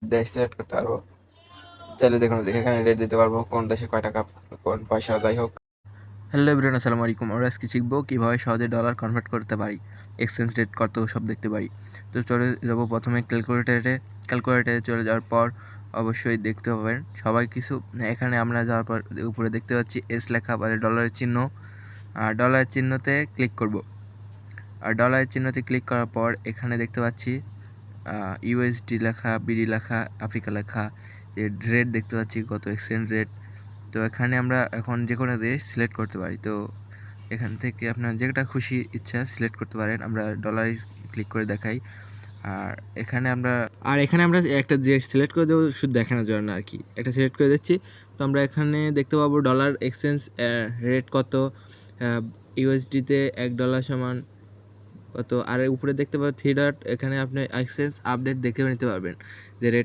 দেশ সিলেক্ট করতে পারবো। চাইলে দেখুন এখানে রেট দিতে পারবো, কোন দেশে কয় টাকা কোন পয়সা যাই হোক। হ্যালো এভরিওয়ান, আসসালামু আলাইকুম। আমরা আজকে শিখবো কীভাবে সহজে ডলার কনভার্ট করতে পারি, এক্সচেঞ্জ রেট কত সব দেখতে পারি। তো চলে যাবো প্রথমে ক্যালকুলেটারে চলে যাওয়ার পর অবশ্যই দেখতে পাবেন সবাই কিছু। এখানে আমরা যাওয়ার পর উপরে দেখতে পাচ্ছি এস লেখা বা ডলারের চিহ্ন, আর ডলারের চিহ্নতে ক্লিক করব। আর ডলারের চিহ্নতে ক্লিক করার পর এখানে দেখতে পাচ্ছি ইউএসডি লেখা, বিডি লেখা, আফ্রিকা লেখা, যে রেট দেখতে পাচ্ছি কত এক্সচেঞ্জ রেট। তো এখানে আমরা এখন যে কোনো দেশ সিলেক্ট করতে পারি। তো এখান থেকে আপনার যেটা খুশি ইচ্ছা সিলেক্ট করতে পারেন। আমরা ডলারে ক্লিক করে দেখাই। আর এখানে আমরা একটা যে সিলেক্ট করে দেবো শুধু দেখানোর জন্য আর কি, একটা সিলেক্ট করে দিচ্ছি। তো আমরা এখানে দেখতে পাবো ডলার এক্সচেঞ্জ রেট কত, ইউএসডিতে $1 সমান কত। আর উপরে দেখতে পাবেন থ্রি ডট, এখানে আপনি এক্সচেঞ্জ আপডেট দেখে নিতে পারবেন যে রেট